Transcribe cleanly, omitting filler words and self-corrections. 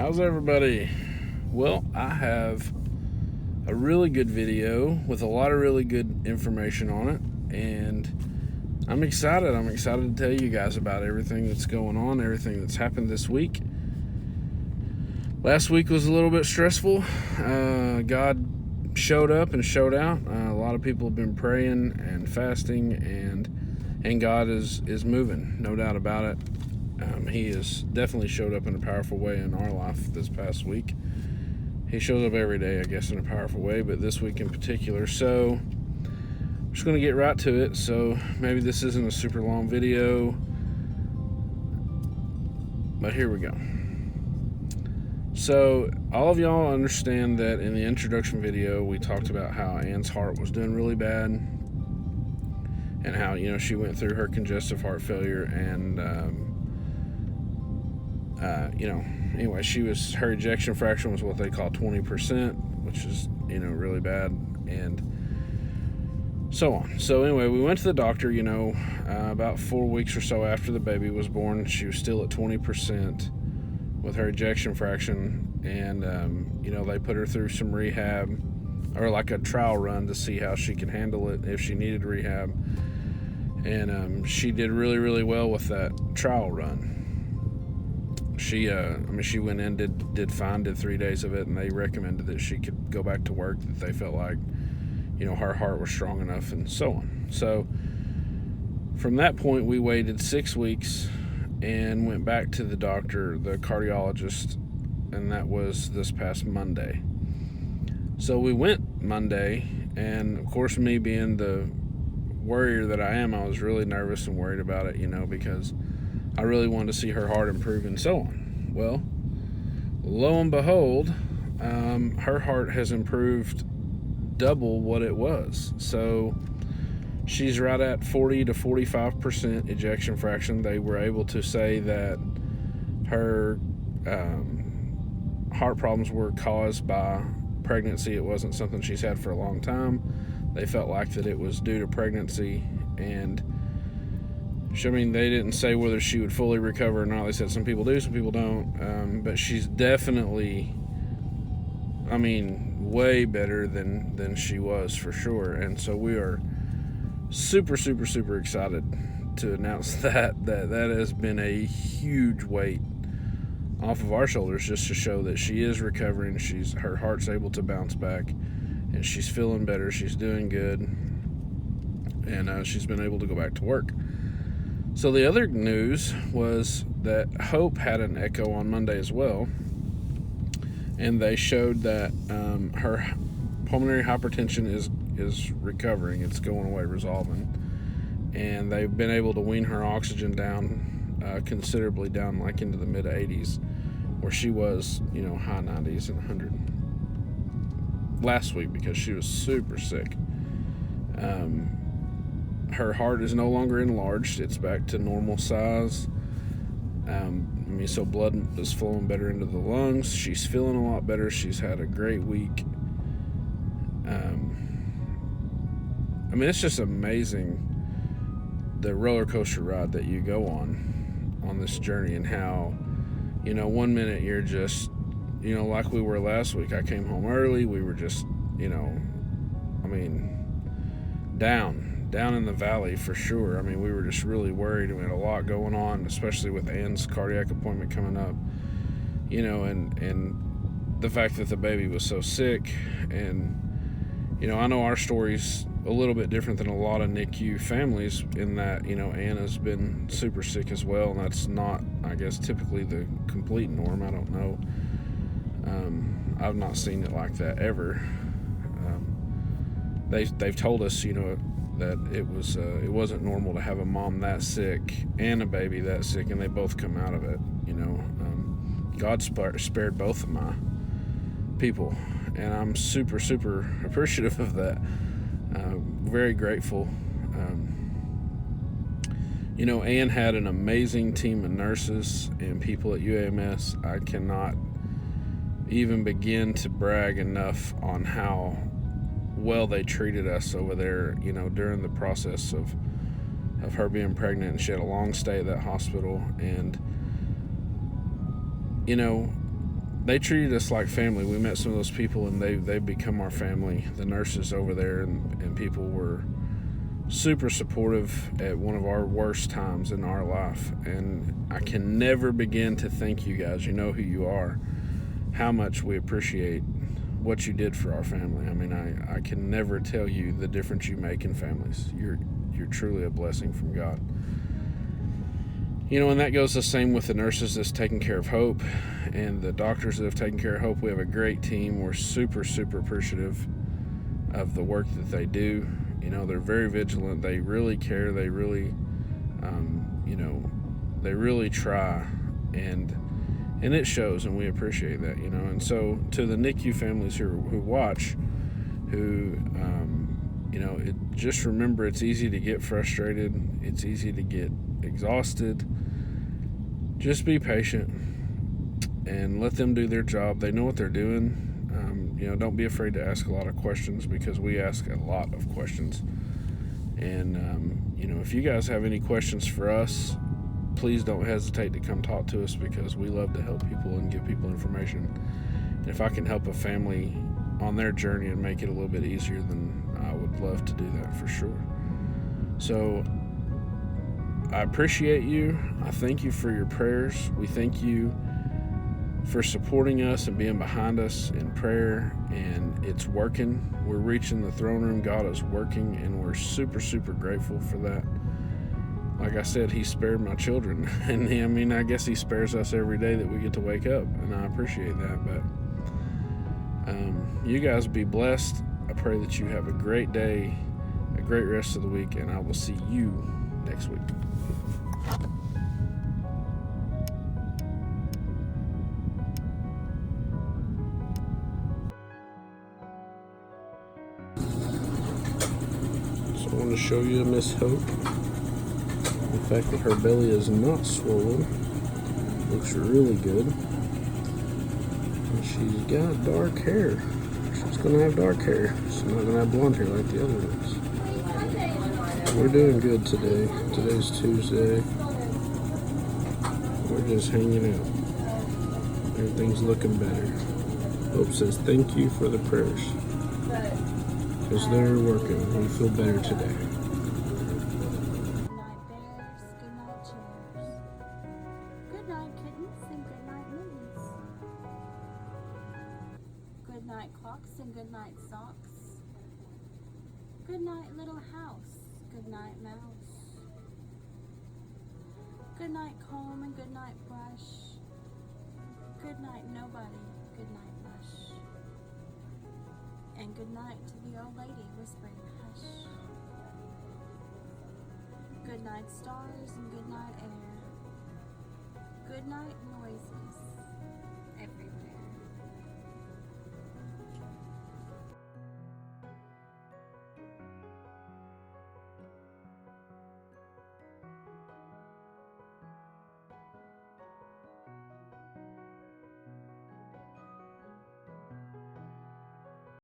How's everybody? Well, I have a really good video with a lot of really good information on it, and I'm excited. I'm excited to tell you guys about everything that's going on, everything that's happened this week. Last week was a little bit stressful. God showed up and showed out. A lot of people have been praying and fasting, and God is moving, no doubt about it. He has definitely showed up in a powerful way in our life this past week. He shows up every day, I guess, in a powerful way, but this week in particular. So I'm just going to get right to it. So maybe this isn't a super long video, but here we go. So all of y'all understand that in the introduction video, we talked about how Ann's heart was doing really bad and how, she went through her congestive heart failure and, anyway, her ejection fraction was what they call 20%, which is, really bad, and so on. So anyway, we went to the doctor, about 4 weeks or so after the baby was born. She was still at 20% with her ejection fraction, and, they put her through some rehab, or like a trial run to see how she could handle it if she needed rehab, and she did really, really well with that trial run. She went in, did fine, did 3 days of it, and they recommended that she could go back to work, that they felt like, her heart was strong enough, and so on. So from that point, we waited 6 weeks and went back to the doctor, the cardiologist, and that was this past Monday. So we went Monday, and of course, me being the worrier that I am, I was really nervous and worried about it, because I really wanted to see her heart improve and so on. Well, lo and behold, her heart has improved double what it was. So she's right at 40 to 45% ejection fraction. They were able to say that her heart problems were caused by pregnancy. It wasn't something she's had for a long time. They felt like that it was due to pregnancy, and they didn't say whether she would fully recover or not. They said some people do, some people don't. But she's definitely, way better than she was for sure. And so we are super, super, super excited to announce that has been a huge weight off of our shoulders, just to show that she is recovering. Her heart's able to bounce back, and she's feeling better. She's doing good, and she's been able to go back to work. So the other news was that Hope had an echo on Monday as well, and they showed that her pulmonary hypertension is recovering. It's going away, resolving, and they've been able to wean her oxygen down considerably down, like into the mid 80s, where she was, high 90s and 100 last week because she was super sick. Her heart is no longer enlarged. It's back to normal size. So blood is flowing better into the lungs. She's feeling a lot better. She's had a great week. It's just amazing, the roller coaster ride that you go on this journey, and how, 1 minute you're just, like we were last week. I came home early. We were just, down in the valley for sure. We were just really worried. We had a lot going on, especially with Ann's cardiac appointment coming up, and the fact that the baby was so sick. And, I know our story's a little bit different than a lot of NICU families in that, Anna's been super sick as well, and that's not, I guess, typically the complete norm. I don't know. I've not seen it like that ever. They've told us, that it wasn't normal to have a mom that sick and a baby that sick, and they both come out of it. God spared both of my people, and I'm super, super appreciative of that. Very grateful. Ann had an amazing team of nurses and people at UAMS. I cannot even begin to brag enough on how well they treated us over there, during the process of her being pregnant. And she had a long stay at that hospital, and they treated us like family. We met some of those people, and they've become our family. The nurses over there and people were super supportive at one of our worst times in our life. And I can never begin to thank you guys. You know who you are, how much we appreciate what you did for our family. I mean, I can never tell you the difference you make in families. You're truly a blessing from God. You know, and that goes the same with the nurses that's taking care of Hope and the doctors that have taken care of Hope. We have a great team. We're super, super appreciative of the work that they do. You know, they're very vigilant. They really care. They really, they really try. And it shows, and we appreciate that, you know. And so to the NICU families who watch, just remember, it's easy to get frustrated. It's easy to get exhausted. Just be patient and let them do their job. They know what they're doing. Don't be afraid to ask a lot of questions, because we ask a lot of questions. And, if you guys have any questions for us, please don't hesitate to come talk to us, because we love to help people and give people information. And if I can help a family on their journey and make it a little bit easier, then I would love to do that for sure. So I appreciate you. I thank you for your prayers. We thank you for supporting us and being behind us in prayer, and it's working. We're reaching the throne room. God is working, and we're super, super grateful for that. Like I said, he spared my children, and I guess he spares us every day that we get to wake up, and I appreciate that. But you guys be blessed. I pray that you have a great day, a great rest of the week, and I will see you next week. So I want to show you Miss Hope. The fact that her belly is not swollen looks really good. And she's got dark hair. She's going to have dark hair. She's not going to have blonde hair like the other ones. We're doing good today. Today's Tuesday. We're just hanging out. Everything's looking better. Hope says thank you for the prayers, because they're working. We feel better today. Good night, kittens, and good night, mittens. Good night, clocks, and good night, socks. Good night, little house. Good night, mouse. Good night, comb, and good night, brush. Good night, nobody. Good night, rush. And good night to the old lady whispering hush. Good night, stars, and good night, air. Good night, noises everywhere.